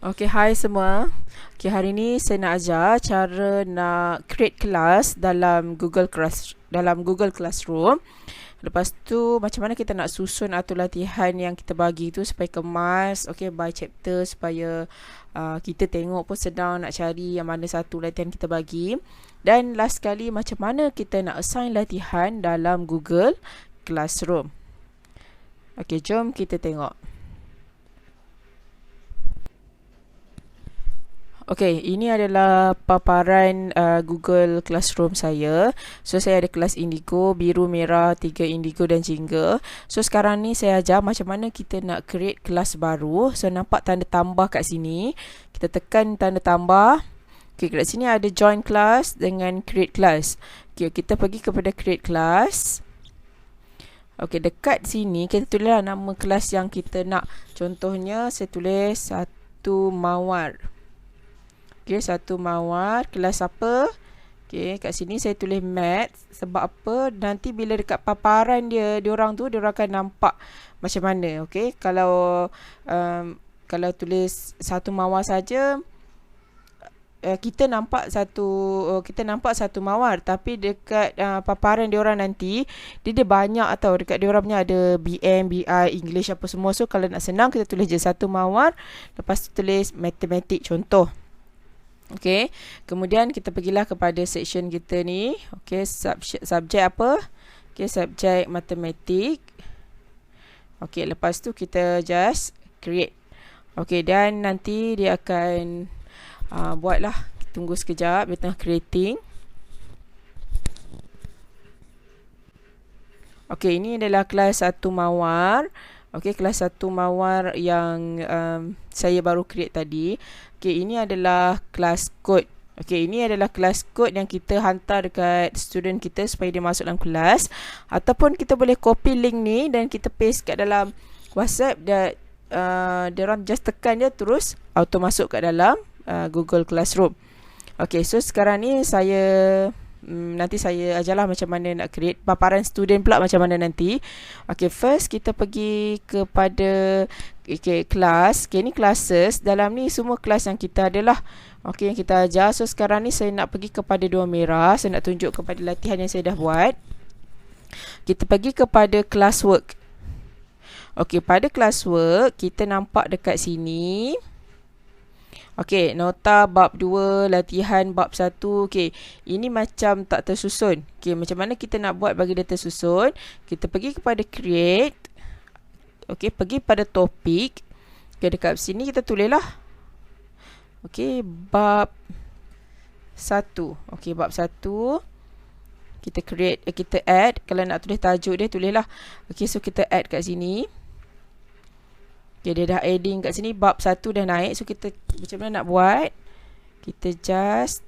Okay, hai semua. Okay, hari ni saya nak ajar cara nak create kelas dalam Google Classroom. Lepas tu macam mana kita nak susun atau latihan yang kita bagi tu supaya kemas, okay, by chapter supaya kita tengok pun senang nak cari yang mana satu latihan kita bagi. Dan last sekali macam mana kita nak assign latihan dalam Google Classroom. Okay, jom kita tengok. Okay, ini adalah paparan Google Classroom saya. So, saya ada kelas indigo, biru, merah, 3 indigo dan jingga. So, sekarang ni saya ajar macam mana kita nak create kelas baru. So, nampak tanda tambah kat sini. Kita tekan tanda tambah. Okay, kat sini ada join class dengan create class. Okay, kita pergi kepada create class. Okay, dekat sini kita tulislah nama kelas yang kita nak. Contohnya, saya tulis satu mawar. Okay, satu mawar. Kelas apa? Okay, kat sini saya tulis maths. Sebab apa? Nanti bila dekat paparan diorang akan nampak macam mana. Okay, kalau tulis satu mawar saja, kita nampak satu mawar. Tapi dekat paparan diorang nanti, dia ada banyak tau. Dekat diorang punya ada BM, BI, English apa semua. So, kalau nak senang, kita tulis je satu mawar. Lepas tu tulis matematik contoh. Okay, kemudian kita pergilah kepada section kita ni. Okay, subjek apa? Okay, subjek matematik. Okay, lepas tu kita just create. Okay, dan nanti dia akan buatlah. Tunggu sekejap, dia tengah creating. Okay, ini adalah kelas 1 mawar. Okay, kelas 1 mawar yang saya baru create tadi. Okay, ini adalah kelas kod. Okay, ini adalah kelas kod yang kita hantar dekat student kita supaya dia masuk dalam kelas. Ataupun kita boleh copy link ni dan kita paste kat dalam WhatsApp dan diorang just tekan je terus auto masuk kat dalam Google Classroom. Okay, so sekarang ni nanti saya ajarlah macam mana nak create paparan student pula macam mana nanti. Okay, first kita pergi kepada kelas. Okay, ni classes. Dalam ni semua kelas yang kita adalah. Okay, yang kita ajar. So, sekarang ni saya nak pergi kepada dua merah. Saya nak tunjuk kepada latihan yang saya dah buat. Kita pergi kepada classwork. Okay, pada classwork, kita nampak dekat sini. Okay, nota bab 2, latihan bab 1. Okay, ini macam tak tersusun. Okay, macam mana kita nak buat bagi dia tersusun? Kita pergi kepada create. Okay, pergi pada topik. Okay, dekat sini kita tulis lah. Okay, bab 1. Okay, bab 1. Kita create, kita add. Kalau nak tulis tajuk dia, tulis lah. Okay, so kita add kat sini. Okay, dia dah adding kat sini. Bab 1 dah naik. So, kita macam mana nak buat? Kita just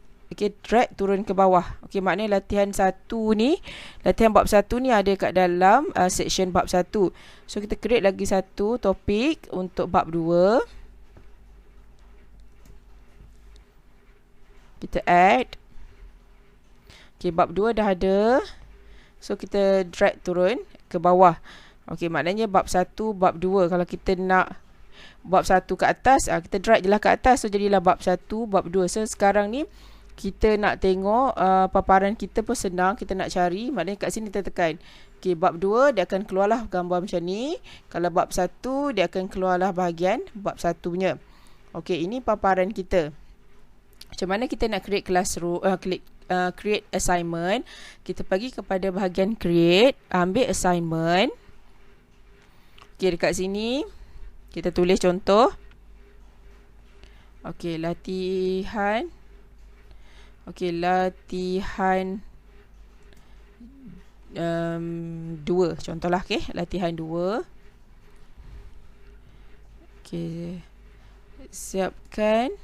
drag turun ke bawah. Okay, maknanya latihan 1 ni, latihan bab 1 ni ada kat dalam section bab 1. So, kita create lagi satu topik untuk bab 2. Kita add. Okay, bab 2 dah ada. So, kita drag turun ke bawah. Okey, maknanya bab 1, bab 2. Kalau kita nak bab 1 ke atas, kita drag je lah ke atas. So, jadilah bab 1, bab 2. So, sekarang ni, kita nak tengok paparan kita pun senang. Kita nak cari, maknanya kat sini kita tekan. Okey, bab 2, dia akan keluarlah gambar macam ni. Kalau bab 1, dia akan keluarlah bahagian bab 1 punya. Okey, ini paparan kita. Macam mana kita nak create classroom, create assignment. Kita pergi kepada bahagian create, ambil assignment. Okay, dekat sini kita tulis contoh. Okay, latihan. Okay, latihan 2. Contohlah, okay, latihan 2. Okay, siapkan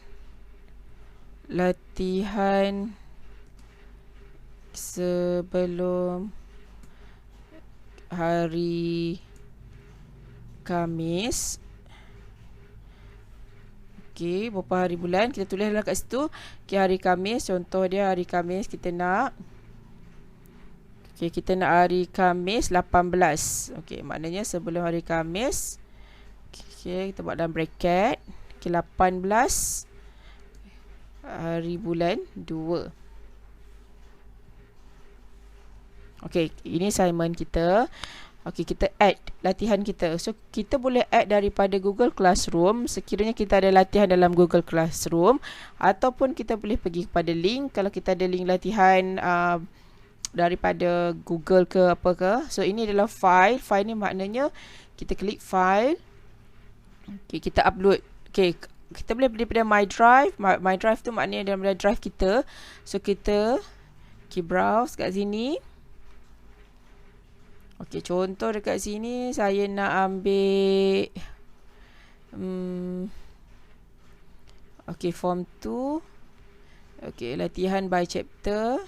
latihan sebelum hari Khamis. Okey, berapa hari bulan kita tulislah kat situ. Okey, hari Khamis, contoh dia hari Khamis kita nak. Okey, kita nak hari Khamis 18. Okey, maknanya sebelum hari Khamis. Okey, kita buat dalam bracket. Okay, 18 hari bulan 2. Okay, ini assignment kita. Okay, kita add latihan kita. So, kita boleh add daripada Google Classroom sekiranya kita ada latihan dalam Google Classroom, ataupun kita boleh pergi kepada link kalau kita ada link latihan daripada Google ke apa ke. So, ini adalah file. File ni maknanya kita klik file. Okay, kita upload. Okay, kita boleh daripada My Drive. My Drive tu maknanya dalam drive kita. So, kita browse kat sini. Okey, contoh dekat sini saya nak ambil okey, form 2. Okey, latihan by chapter.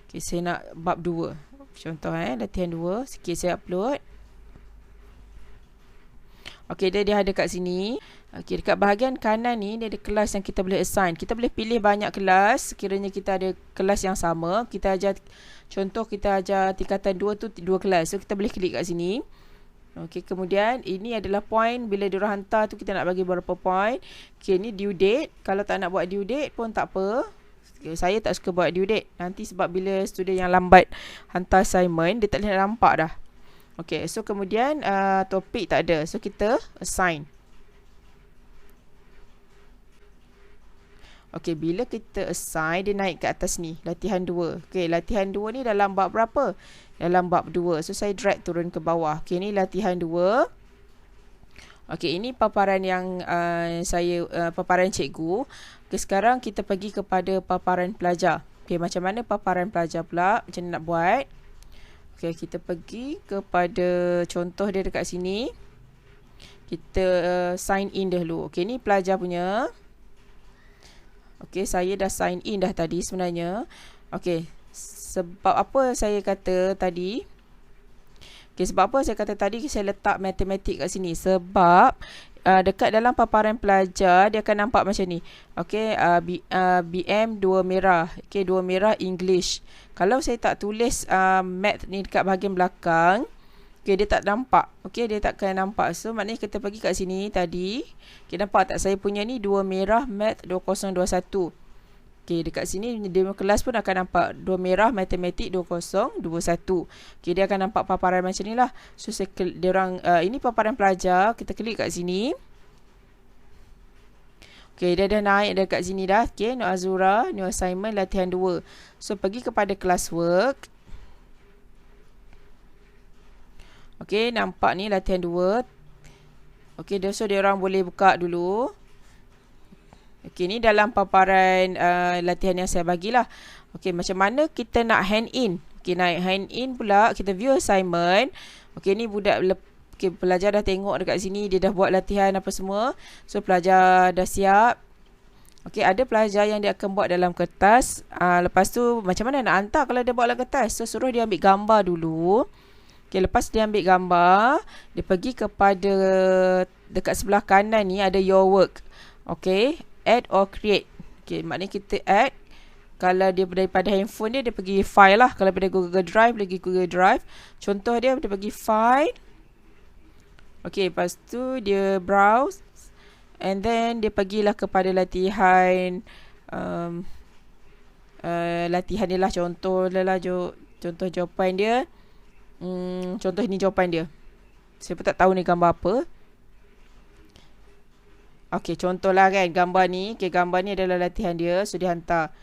Okey, saya nak bab 2. Contoh latihan 2. Sikit saya upload. Okey, dia ada kat sini. Okey, dekat bahagian kanan ni dia ada kelas yang kita boleh assign. Kita boleh pilih banyak kelas sekiranya kita ada kelas yang sama. Kita ajar, contoh kita ajar tingkatan 2 tu 2 kelas. So kita boleh klik kat sini. Okey, kemudian ini adalah point bila diorang hantar tu kita nak bagi berapa point. Okey, ni due date. Kalau tak nak buat due date pun tak apa. Okay, saya tak suka buat due date. Nanti sebab bila student yang lambat hantar assignment, dia tak boleh nampak dah. Okey, so kemudian topik tak ada. So kita assign. Okey, bila kita assign, dia naik ke atas ni, latihan 2. Okey, latihan 2 ni dalam bab berapa? Dalam bab 2. So saya drag turun ke bawah. Okey, ni latihan 2. Okey, ini paparan yang paparan cikgu. Okey, sekarang kita pergi kepada paparan pelajar. Okey, macam mana paparan pelajar pula? Macam mana nak buat? Okey, kita pergi kepada contoh dia dekat sini. Kita sign in dahulu. Okey, ni pelajar punya. Okey, saya dah sign in dah tadi sebenarnya. Okey, sebab apa saya kata tadi? Okey, sebab apa saya kata tadi saya letak matematik kat sini? Sebab dekat dalam paparan pelajar dia akan nampak macam ni. Okey, BM 2 merah. Okey, 2 merah English. Kalau saya tak tulis math ni dekat bahagian belakang, okey, dia tak nampak. Okey, dia takkan nampak. So maknanya kita pergi kat sini tadi. Okey, nampak tak saya punya ni 2 merah math 2021. Okey, dekat sini demo kelas pun akan nampak 2 merah matematik 2021. Okey, dia akan nampak paparan macam ni lah. So dia orang ini paparan pelajar, kita klik kat sini. Okey, dia dah naik dekat sini dah. Okey, Nur Azura, new assignment latihan 2. So pergi kepada classwork. Okey, nampak ni latihan 2. Okey, so dia orang boleh buka dulu. Okey, ni dalam paparan latihan yang saya bagilah. Okey, macam mana kita nak hand in? Okey, nak hand in pula, kita view assignment. Okey, ni budak pelajar dah tengok dekat sini, dia dah buat latihan apa semua. So pelajar dah siap. Okey, ada pelajar yang dia akan buat dalam kertas. Lepas tu macam mana nak hantar kalau dia buat dalam kertas? So suruh dia ambil gambar dulu. Okay, lepas dia ambil gambar, dia pergi kepada dekat sebelah kanan ni ada your work. Okay, add or create. Okay, maknanya kita add. Kalau dia daripada handphone dia pergi file lah. Kalau daripada Google Drive, dia pergi Google Drive. Contoh dia pergi file. Okay, lepas tu dia browse. And then dia pergilah kepada latihan. Latihan dia lah. Contoh jawapan dia. Contoh ini jawapan dia. Saya pun tak tahu ni gambar apa. Okey, contohlah kan gambar ni. Okey, gambar ni adalah latihan dia. So dia hantar.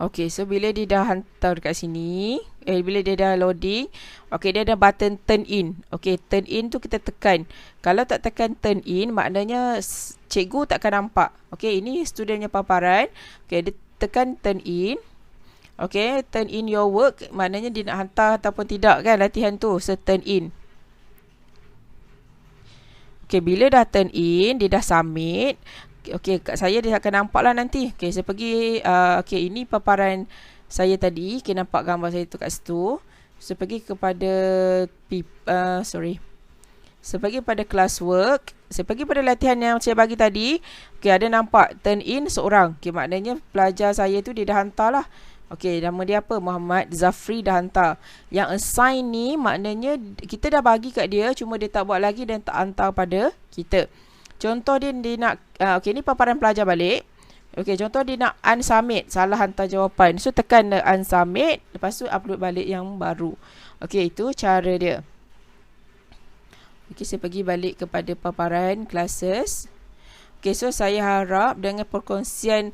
Okey, so bila dia dah hantar dekat sini, bila dia dah loading, okey, dia ada button turn in. Okey, turn in tu kita tekan. Kalau tak tekan turn in, maknanya cikgu takkan nampak. Okey, ini studentnya paparan. Okey, dia tekan turn in. Okay, turn in your work. Maknanya dia nak hantar ataupun tidak kan latihan tu. So, turn in. Okay, bila dah turn in, dia dah submit. Okay, kat saya dia akan nampak lah nanti. Okay, saya pergi. Okay, ini paparan saya tadi. Okay, nampak gambar saya tu kat situ. Saya pergi kepada saya pergi pada classwork. Saya pergi pada latihan yang saya bagi tadi. Okay, ada nampak turn in seorang. Okay, maknanya pelajar saya tu dia dah hantar lah. Okey, nama dia apa? Muhammad Zafri dah hantar. Yang assign ni maknanya kita dah bagi kat dia, cuma dia tak buat lagi dan tak hantar pada kita. Contoh dia nak, okey, ni paparan pelajar balik. Okey, contoh dia nak unsubmit, salah hantar jawapan. So tekan unsubmit, lepas tu upload balik yang baru. Okey, itu cara dia. Okey, saya pergi balik kepada paparan classes. Okey, so saya harap dengan perkongsian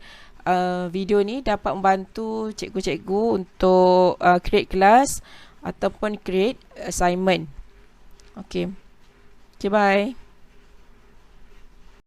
video ni dapat membantu cikgu-cikgu untuk create kelas ataupun create assignment. Okay. Okay, bye.